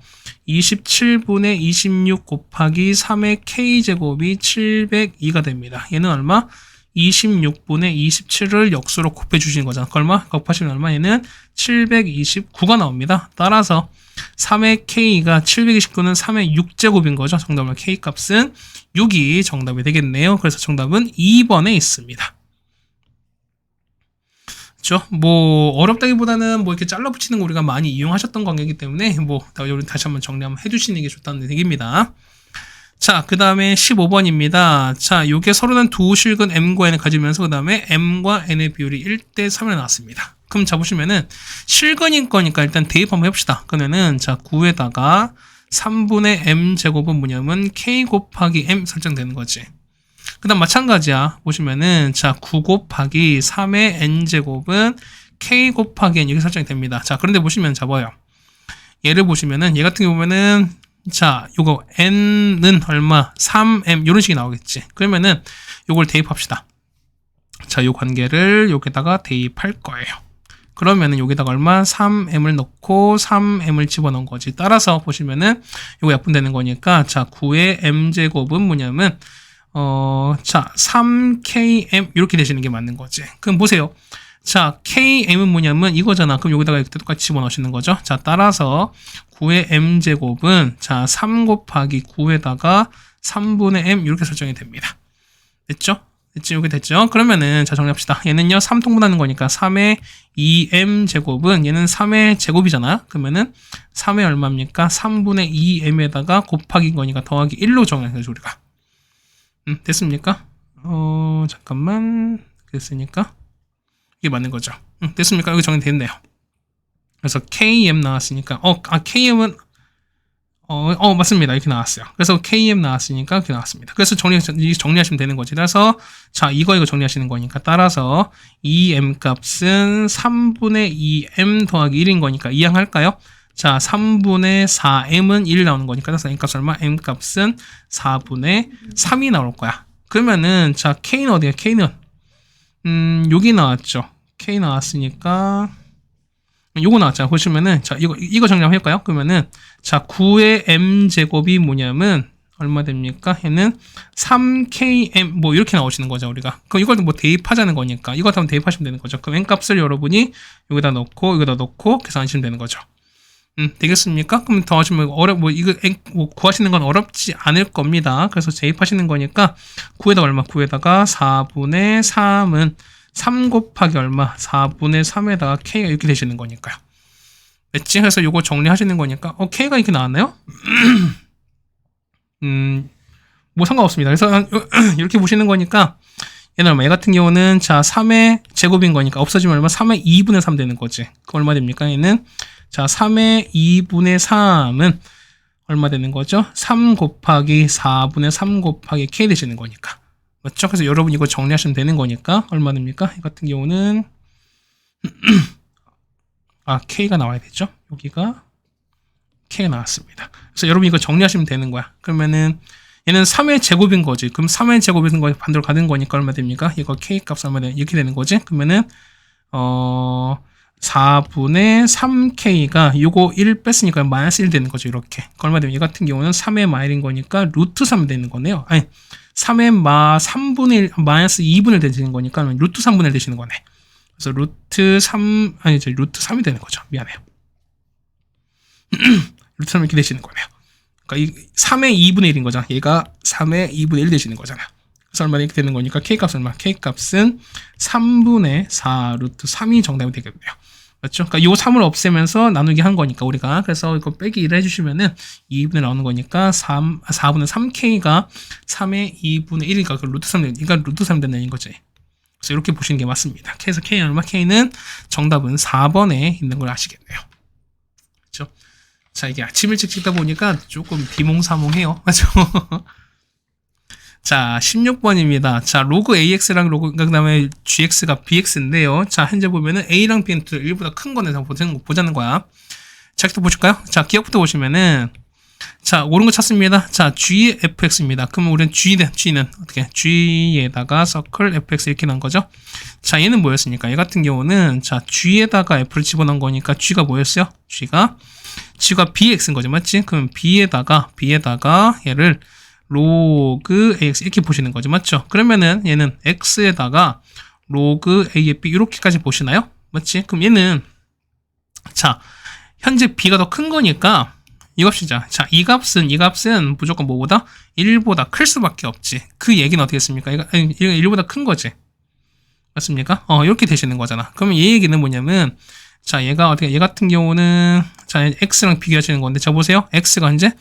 27분의 26 곱하기 3의 k제곱이 702가 됩니다. 얘는 얼마? 26분의 27을 역수로 곱해주시는 거잖아. 얼마? 곱하시면 얼마? 얘는 729가 나옵니다. 따라서 3의 k가 729는 3의 6제곱인 거죠. 정답은 k 값은 6이 정답이 되겠네요. 그래서 정답은 2번에 있습니다. 그렇죠? 뭐 어렵다기보다는 뭐 이렇게 잘라 붙이는 거 우리가 많이 이용하셨던 관계이기 때문에 뭐 다시 한번 정리 한번 해주시는 게 좋다는 얘기입니다. 자, 그 다음에 15번입니다. 자, 요게 서로는 두 실근 m과 n을 가지면서 그 다음에 m과 n의 비율이 1대 3을 나왔습니다. 그럼 자, 보시면은 실근인 거니까 일단 대입 한번 해봅시다. 그러면은 자, 9에다가 3분의 m제곱은 뭐냐면 k 곱하기 m 설정되는 거지. 그 다음 마찬가지야. 보시면은 자, 9 곱하기 3의 n제곱은 k 곱하기 n 이렇게 설정이 됩니다. 자, 그런데 보시면 잡아요. 얘를 보시면은 얘 같은 경우는 자, 요거 n는 얼마? 3m 이런 식이 나오겠지. 그러면은 요걸 대입합시다. 자, 요 관계를 여기다가 대입할 거예요. 그러면은 여기다가 얼마? 3m을 넣고 3m을 집어넣은 거지. 따라서 보시면은 요거 약분되는 거니까 자, 9의 m제곱은 뭐냐면 자, 3km 이렇게 되시는 게 맞는 거지. 그럼 보세요. 자, km은 뭐냐면 이거잖아. 그럼 여기다가 이렇게 똑같이 집어넣으시는 거죠. 자, 따라서 9의 m제곱은 자, 3 곱하기 9에다가 3분의 m 이렇게 설정이 됩니다. 됐죠? 됐죠? 이렇게 됐죠? 그러면은 자, 정리합시다. 얘는요, 3통분하는 거니까 3의 2m제곱은 얘는 3의 제곱이잖아. 그러면은 3의 얼마입니까? 3분의 2m에다가 곱하기인 거니까 더하기 1로 정리해서 우리가. 됐습니까? 잠깐만. 됐으니까. 이게 맞는 거죠. 됐습니까? 여기 정리됐네요. 그래서 KM 나왔으니까, KM은, 맞습니다. 이렇게 나왔어요. 그래서 KM 나왔으니까 이렇게 나왔습니다. 그래서 정리하시면 되는 거지. 그래서, 자, 이거 정리하시는 거니까, 따라서, 2M 값은 3분의 2M 더하기 1인 거니까, 이항할까요? 자, 3분의 4M은 1 나오는 거니까, 그래서 M 값 얼마? M 값은 4분의 3이 나올 거야. 그러면은, 자, K는 어디야? K는, 여기 나왔죠. K 나왔으니까, 요거 나왔잖아. 보시면은, 자, 이거 정리 한번 해볼까요? 그러면은, 자, 9의 m제곱이 뭐냐면, 얼마 됩니까? 얘는 3km, 뭐, 이렇게 나오시는 거죠, 우리가. 그럼 이걸 뭐 대입하자는 거니까, 이거 한번 대입하시면 되는 거죠. 그럼 n 값을 여러분이 여기다 넣고, 여기다 넣고, 계산하시면 되는 거죠. 되겠습니까? 그럼 더 하시면 이거 구하시는 건 어렵지 않을 겁니다. 그래서 대입하시는 거니까, 9에다가 얼마? 9에다가 4분의 3은 3 곱하기 얼마? 4분의 3에다가 k가 이렇게 되시는 거니까요. 됐지? 그래서 요거 정리하시는 거니까 k가 이렇게 나왔나요? 뭐 상관없습니다. 그래서 이렇게 보시는 거니까 얘는 얼마? 얘 같은 경우는 자 3의 제곱인 거니까 없어지면 얼마? 3의 2분의 3 되는 거지. 그 얼마 됩니까? 얘는 자 3의 2분의 3은 얼마 되는 거죠? 3 곱하기 4분의 3 곱하기 k 되시는 거니까. 맞죠? 그래서 여러분 이거 정리하시면 되는 거니까 얼마 됩니까? 이 같은 경우는 k가 나와야 되죠? 여기가 k가 나왔습니다. 그래서 여러분 이거 정리하시면 되는 거야. 그러면은 얘는 3의 제곱인 거지. 그럼 3의 제곱인 거 반대로 가는 거니까 얼마 됩니까? 이거 k 값 얼마 돼? 이렇게 되는 거지. 그러면은 4분의 3k가 요거 1 뺐으니까 마이너스 1 되는 거죠. 이렇게. 얼마 되면 이 같은 경우는 3의 마일인 거니까 루트 3 되는 거네요. 아니 3의 3분의 1, 마이너스 2분의 1 되시는 거니까 루트 3분의 1 되시는 거네. 그래서 루트 3이 되는 거죠. 미안해요. 루트 3 이렇게 되시는 거네요. 그러니까 3의 2분의 1인 거잖아. 얘가 3의 2분의 1 되시는 거잖아. 그래서 얼마 이렇게 되는 거니까 K값은 얼마? K값은 3분의 4 루트 3이 정답이 되겠네요. 맞죠? 그러니까 요 3을 없애면서 나누기 한 거니까 우리가 그래서 이거 빼기 1을 해주시면은 2분의 나오는 거니까 4분의 3K가 3의 2분의 1이니까 그 루트 3 되니까 루트 3 된다는 거지. 그래서 이렇게 보시는 게 맞습니다. 그래서 K는 얼마? K는 정답은 4번에 있는 걸 아시겠네요. 그렇죠? 자, 이게 아침 일찍 찍다 보니까 조금 비몽사몽해요. 맞죠? 자, 16번입니다. 자, 로그 AX랑 로그, 그 다음에 GX가 BX인데요. 자, 현재 보면은 A랑 B는 1보다 큰 거네. 보자는 거야. 자, 또 보실까요? 자, 기억부터 보시면은, 자, 옳은 거 찾습니다. 자, G의 FX입니다. 그러면 우리는 G는 어떻게? G에다가 서클 FX 이렇게 넣은 거죠. 자, 얘는 뭐였습니까? 얘 같은 경우는, 자, G에다가 F를 집어넣은 거니까 G가 뭐였어요? G가 BX인 거죠. 맞지? 그럼 B에다가 얘를 로그 AX 이렇게 보시는 거죠. 맞죠? 그러면은 얘는 X에다가 로그 A의 B 이렇게까지 보시나요? 맞지? 그럼 얘는 자 현재 B가 더 큰 거니까 이 값이자 자 이 값은 무조건 뭐보다 1보다 클 수밖에 없지. 그 얘기는 어떻게 했습니까? 이거 1보다 큰 거지. 맞습니까? 이렇게 되시는 거잖아. 그러면 얘 얘기는 뭐냐면 자, 얘 같은 경우는, 자, X랑 비교하시는 건데, 자, 보세요. X가 이제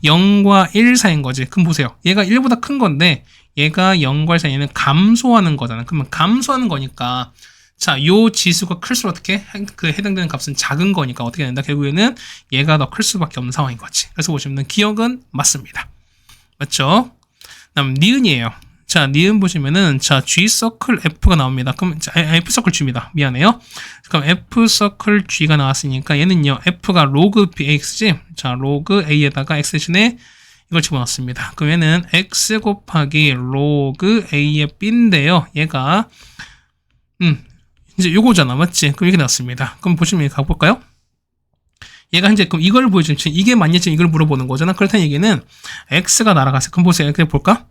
0과 1 사이인 거지. 그럼 보세요. 얘가 1보다 큰 건데, 얘가 0과 1 사이에는 감소하는 거잖아. 그러면 감소하는 거니까, 자, 요 지수가 클수록 어떻게, 그 해당되는 값은 작은 거니까 어떻게 된다? 결국에는 얘가 더 클 수밖에 없는 상황인 거지. 그래서 보시면 기억은 맞습니다. 맞죠? 다음, 니은이에요. 자, 니은 보시면은, 자, G 서클 F가 나옵니다. 그럼, 자, F 서클 G입니다. 미안해요. 그럼 F 서클 G가 나왔으니까 얘는요, F가 로그 BX지? 자, 로그 A에다가 X 대신에 이걸 집어넣습니다. 그럼 얘는 X 곱하기 로그 A의 B인데요. 얘가, 이제 요거잖아. 맞지? 그럼 이렇게 나왔습니다. 그럼 보시면 가볼까요? 얘가 이제 그럼 이걸 보여주면 이게 맞냐? 이걸 물어보는 거잖아. 그렇다는 얘기는 X가 날아갔어요. 그럼 보세요. 이렇게 볼까?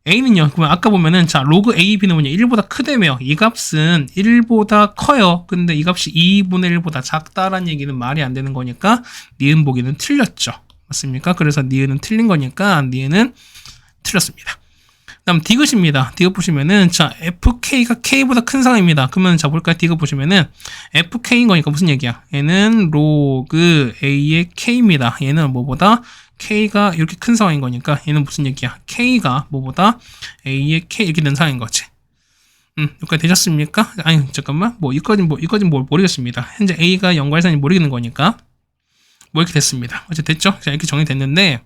A는요, 그러면 아까 보면은, 자, 로그 A, B는 뭐냐, 1보다 크다며요. 이 값은 1보다 커요. 근데 이 값이 2분의 1보다 작다라는 얘기는 말이 안 되는 거니까, 니은 보기는 틀렸죠. 맞습니까? 그래서 니은은 틀린 거니까, 니은은 틀렸습니다. 그 다음, 디귿입니다. 디귿 보시면은, 자, FK가 K보다 큰 상황입니다. 그러면, 자, 볼까요? 디귿 보시면은, FK인 거니까 무슨 얘기야? 얘는 로그 A의 K입니다. 얘는 뭐보다? K가 이렇게 큰 상황인 거니까 얘는 무슨 얘기야? K가 뭐보다 A의 K 이렇게 된 상황인 거지. 여기까지 되셨습니까? 아니 잠깐만 이거진 모르겠습니다. 현재 A가 0과 1사인지 모르겠는 거니까 뭐 이렇게 됐습니다. 어쨌든 됐죠? 자 이렇게 정리됐는데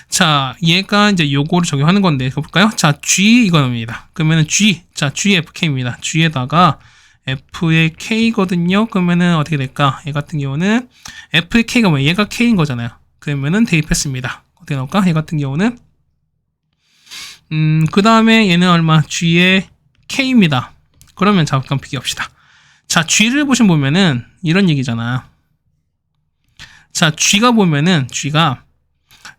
자 얘가 이제 요거를 적용하는 건데 볼까요? 자 G 이거입니다. 그러면은 자 G FK입니다. G에다가 F의 K거든요. 그러면은 어떻게 될까? 얘 같은 경우는 F의 K가 뭐야? 얘가 K인 거잖아요. 그러면은 대입했습니다. 어떻게 나올까? 얘 같은 경우는 그 다음에 얘는 얼마? G의 K입니다. 그러면 잠깐 비교합시다. 자, G를 보시면은 이런 얘기잖아. 자, G가 보면은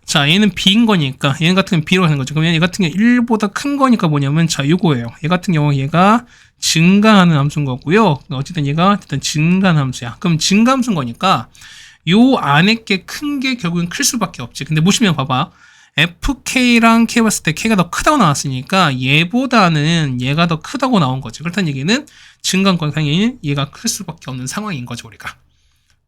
자, 얘는 B인 거니까 얘는 같은 경우 B로 하는 거죠. 그러면 얘 같은 경우 1보다 큰 거니까 뭐냐면 자, 요거예요. 얘 같은 경우 얘가 증가하는 함수인 거고요. 어쨌든 얘가 증가하는 함수야. 그럼 증가함수인 거니까 요 안에 게 큰 게 결국엔 클 수밖에 없지. 근데 보시면 봐봐. FK랑 K 봤을 때 K가 더 크다고 나왔으니까 얘보다는 얘가 더 크다고 나온 거지. 그렇다는 얘기는 증가권 당연히 얘가 클 수밖에 없는 상황인 거죠, 우리가.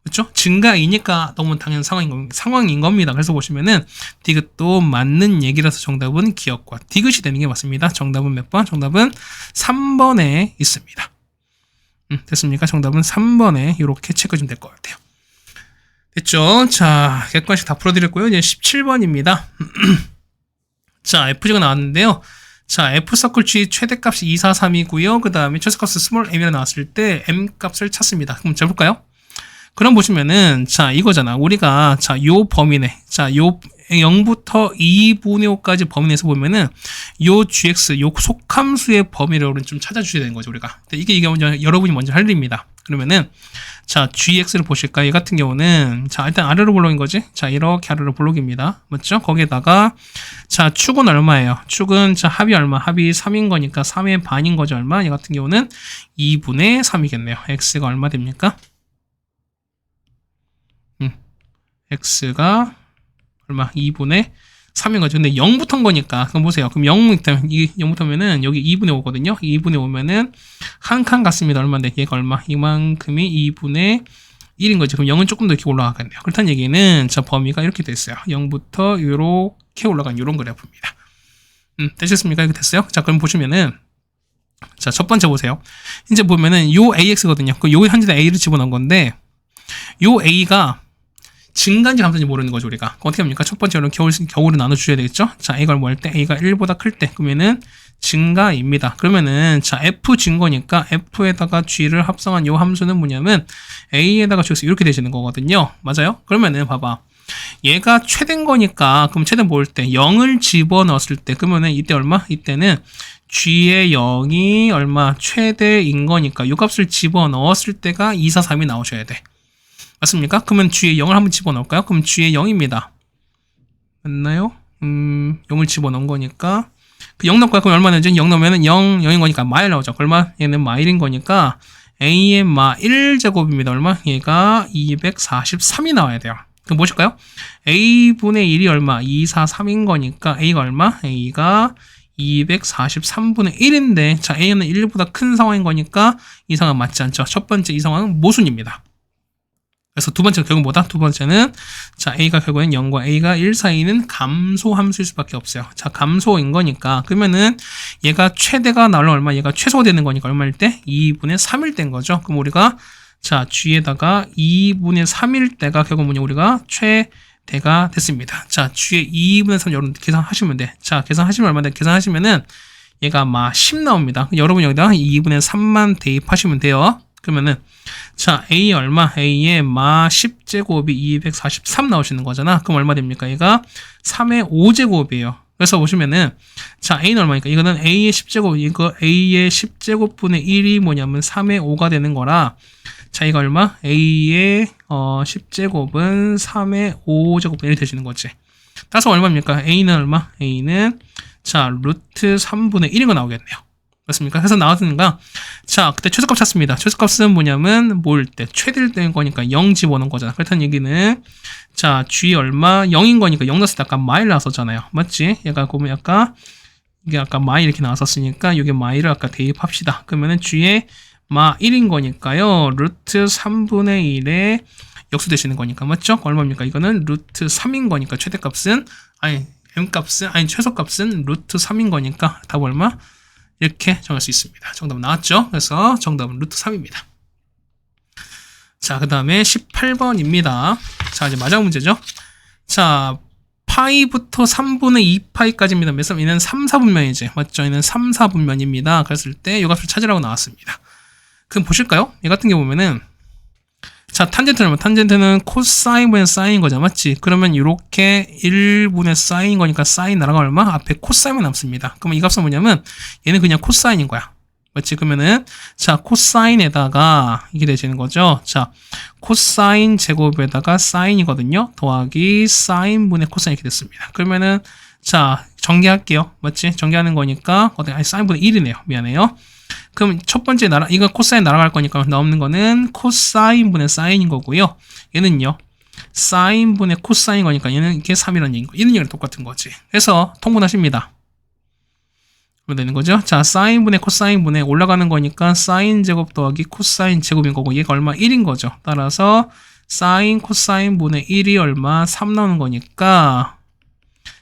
그렇죠? 증가이니까 너무 당연한 상황인 겁니다. 그래서 보시면은 디귿도 맞는 얘기라서 정답은 기억과 디귿이 되는 게 맞습니다. 정답은 몇 번? 정답은 3번에 있습니다. 됐습니까? 정답은 3번에 이렇게 체크해주면 될 것 같아요. 됐죠? 자, 객관식 다 풀어드렸고요. 이제 17번입니다. 자, FG가 나왔는데요. 자, F서클 G 최대값이 243이고요. 그 다음에 최소값이 스몰 m이라 나왔을 때 m값을 찾습니다. 그럼 잘 볼까요? 그럼 보시면은, 자, 이거잖아. 우리가, 자, 요 범위네. 자, 요 0부터 2분의 5까지 범위 내에서 보면은, 요 gx, 요 속함수의 범위를 좀 찾아주셔야 되는 거죠, 우리가. 이게 먼저, 여러분이 먼저 할 일입니다. 그러면은, 자, gx를 보실까요? 이 같은 경우는, 자, 일단 아래로 볼록인 거지? 자, 이렇게 아래로 볼록입니다. 맞죠? 거기에다가, 자, 축은 얼마예요? 축은, 자, 합이 얼마? 합이 3인 거니까 3의 반인 거죠, 얼마? 이 같은 경우는 2분의 3이겠네요. x가 얼마 됩니까? x가 얼마? 2분의 3인 거죠. 근데 0부터인 거니까. 그럼 보세요. 그럼 0부터면은 여기 2분의 5거든요. 2분의 5면은 한 칸 같습니다. 얼마인데? 얘가 얼마? 이만큼이 2분의 1인 거죠. 그럼 0은 조금 더 이렇게 올라가겠네요. 그렇다는 얘기는 자 범위가 이렇게 됐어요. 0부터 이렇게 올라간 이런 그래프입니다. 되셨습니까? 이렇게 됐어요? 자, 그럼 보시면은 자, 첫 번째 보세요. 이제 보면은 요 AX거든요. 요 현재 A를 집어넣은 건데 요 A가 증가인지 감소인지 모르는 거죠, 우리가. 어떻게 합니까? 첫 번째로는 겨울을 나눠주셔야 되겠죠? 자, A가 뭐 할 때? A가 1보다 클 때. 그러면은 증가입니다. 그러면은, 자, F 증거니까 F에다가 G를 합성한 요 함수는 뭐냐면 A에다가 G에서 이렇게 되시는 거거든요. 맞아요? 그러면은, 봐봐. 얘가 최대인 거니까, 그럼 최대 모을 때 0을 집어넣었을 때, 그러면은 이때 얼마? 이때는 G의 0이 얼마? 최대인 거니까 요 값을 집어넣었을 때가 2, 4, 3이 나오셔야 돼. 맞습니까? 그러면 G에 0을 한번 집어넣을까요? 그럼 G에 0입니다. 맞나요? 0을 집어넣은 거니까. 그 0 넣을까요? 그럼 얼마 되지? 0 넣으면 0인 거니까 마일 나오죠. 얼마? 얘는 마일인 거니까 A의 마 1제곱입니다. 얼마? 얘가 243이 나와야 돼요. 그럼 뭐실까요? A분의 1이 얼마? 243인 거니까 A가 얼마? A가 243분의 1인데 자 A는 1보다 큰 상황인 거니까 이 상황 맞지 않죠? 첫 번째 이 상황은 모순입니다. 그래서 두 번째는 결국 뭐다? 두 번째는 자 A가 결국엔 0과 A가 1 사이는 감소 함수일 수밖에 없어요. 자 감소인 거니까 그러면은 얘가 최대가 나오면 얼마? 얘가 최소가 되는 거니까 얼마일 때? 2분의 3일 때인 거죠. 그럼 우리가 자 G에다가 2분의 3일 때가 결국 뭐냐? 우리가 최대가 됐습니다. 자 G의 2분의 3 여러분 계산하시면 돼. 자 계산하시면 얼마나 계산하시면은 얘가 막 10 나옵니다. 여러분 여기다가 2분의 3만 대입하시면 돼요. 그러면은 자 A 얼마? A의 마 10제곱이 243 나오시는 거잖아. 그럼 얼마 됩니까? 얘가 3의 5제곱이에요. 그래서 보시면은 자 A는 얼마니까? 이거는 A의 10제곱 이거 A의 10제곱분의 1이 뭐냐면 3의 5가 되는 거라 자 이거 얼마? A의 10제곱은 3의 5제곱분의 1이 되시는 거지. 따라서 얼마입니까? A는 얼마? A는 자 루트 3분의 1인 거 나오겠네요. 맞습니까? 그래서 나왔으니까 자 그때 최소값 찾습니다. 최소값은 뭐냐면 모을 때 최대일 때인 거니까 0 집어넣은 거잖아. 그렇다는 얘기는 자 G 얼마? 0인 거니까 0 넣었을 때 아까 마일 나왔었잖아요. 맞지? 얘가 보면 아까 이게 아까 마일 이렇게 나왔었으니까 이게 마일을 아까 대입합시다. 그러면은 G의 마 1인 거니까요. 루트 3분의 1에 역수 되시는 거니까 맞죠? 얼마입니까? 이거는 루트 3인 거니까 최대값은 아니 M값은 아니 최소값은 루트 3인 거니까 답 얼마? 이렇게 정할 수 있습니다. 정답은 나왔죠? 그래서 정답은 루트 3입니다. 자, 그 다음에 18번입니다. 자, 이제 마지막 문제죠. 자, 파이부터 3분의 2파이까지입니다. 몇 점? 얘는 3, 4분면이지. 맞죠? 얘는 3, 4분면입니다. 그랬을 때 이 값을 찾으라고 나왔습니다. 그럼 보실까요? 이 같은 경우 보면은 자, 탄젠트는 코사인분의 사인인 거죠. 맞지? 그러면 이렇게 1분의 사인인 거니까 사인 나라가 얼마? 앞에 코사인만 남습니다. 그러면 이 값은 뭐냐면 얘는 그냥 코사인인 거야. 맞지? 그러면은 자, 코사인에다가 이게 되시는 거죠. 자, 코사인 제곱에다가 사인이거든요. 더하기 사인분의 코사인 이렇게 됐습니다. 그러면은 자, 전개할게요. 맞지? 전개하는 거니까 아니 사인분의 1이네요. 미안해요. 그럼 첫 번째 이거 코사인 날아갈 거니까 나오는 거는 코사인분의 사인인 거고요. 얘는요. 사인분의 코사인 거니까 얘는 이게 3이라는 얘기인 거. 이런 얘기랑 똑같은 거지. 그래서 통분하십니다. 그러면 되는 거죠. 자, 사인분의 코사인분의 올라가는 거니까 사인 제곱 더하기 코사인 제곱인 거고 얘가 얼마? 1인 거죠. 따라서 사인 코사인분의 1이 얼마? 3 나오는 거니까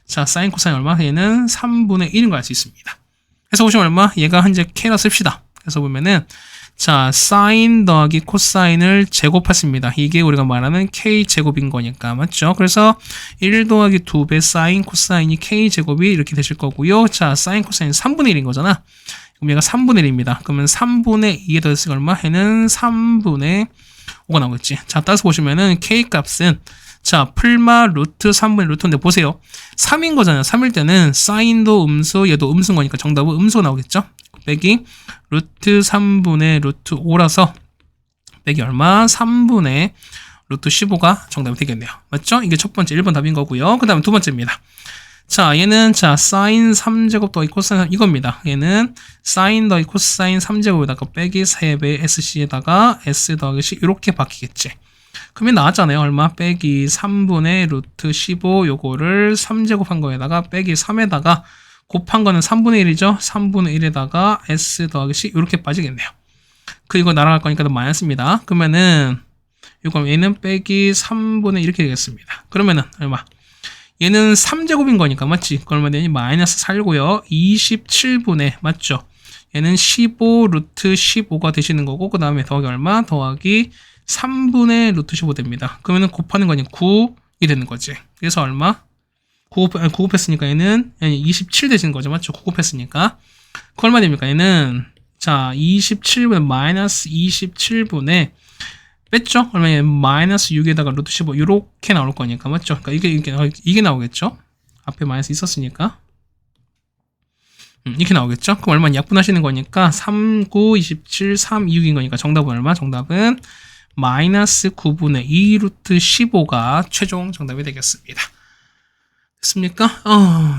자, 사인 코사인 얼마? 얘는 3분의 1인 걸 알 수 있습니다. 그래서 보시면 얼마? 얘가 현재 K라 씁시다. 그래서 보면은 자 사인 더하기 코사인을 제곱했습니다. 이게 우리가 말하는 K제곱인 거니까 맞죠? 그래서 1 더하기 2배 사인 코사인이 K제곱이 이렇게 되실 거고요. 자 사인 코사인 3분의 1인 거잖아. 그럼 얘가 3분의 1입니다. 그러면 3분의 2에 더했으니까 얼마? 얘는 3분의 5가 나오겠지. 자 따라서 보시면은 K값은 자, 풀마 루트 3분의 루트인데 보세요. 3인 거잖아요. 3일 때는 사인도 음수, 얘도 음수인 거니까 정답은 음수가 나오겠죠? 빼기 루트 3분의 루트 5라서 빼기 얼마? 3분의 루트 15가 정답이 되겠네요. 맞죠? 이게 첫 번째 1번 답인 거고요. 그 다음에 두 번째입니다. 자, 얘는 자, 사인 3제곱 더하기 코사인 3 이겁니다. 얘는 사인 더하기 코사인 3제곱에다가 빼기 3배 SC에다가 S 더하기 C 이렇게 바뀌겠지. 그러면 나왔잖아요. 얼마? 빼기 3분의 루트 15 요거를 3제곱한 거에다가 빼기 3에다가 곱한 거는 3분의 1이죠. 3분의 1에다가 s 더하기 c 이렇게 빠지겠네요. 그 이거 날아갈 거니까 마이너스입니다. 그러면은 이거 얘는 빼기 3분의 이렇게 되겠습니다. 그러면은 얼마? 얘는 3제곱인 거니까 맞지? 그러면 얘는 마이너스 살고요. 27분의 맞죠? 얘는 15 루트 15가 되시는 거고 그 다음에 더하기 얼마? 더하기 3분의 루트 15 됩니다. 그러면은 곱하는 거니 9이 되는 거지. 그래서 얼마? 9 곱했으니까 얘는 27 되시는 거죠. 맞죠? 9 곱했으니까. 그 얼마 됩니까? 얘는 자 27분의 마이너스 27분의 뺐죠? 그러면 마이너스 6에다가 루트 15 이렇게 나올 거니까 맞죠? 그러니까 이게 나오겠죠? 앞에 마이너스 있었으니까 이렇게 나오겠죠? 그럼 얼마 약분하시는 거니까 3, 9, 27, 3, 2, 6인 거니까 정답은 얼마? 정답은 마이너스 9분의 2 루트 15가 최종 정답이 되겠습니다. 됐습니까?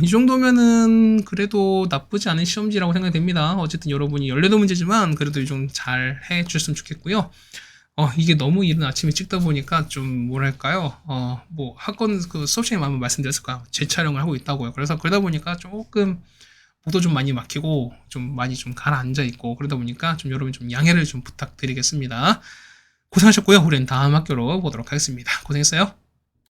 이 정도면은 그래도 나쁘지 않은 시험지라고 생각이 됩니다. 어쨌든 여러분이 18문제지만 그래도 좀 잘 해주셨으면 좋겠고요. 이게 너무 이른 아침에 찍다 보니까 좀 뭐랄까요? 뭐 학원 그 수업 시간에 한번 말씀드렸을 거야. 재촬영을 하고 있다고요. 그래서 그러다 보니까 조금 목도 좀 많이 막히고 좀 많이 좀 가라앉아 있고 그러다 보니까 좀 여러분 좀 양해를 좀 부탁드리겠습니다. 고생하셨고요. 우리는 다음 학교로 보도록 하겠습니다. 고생했어요.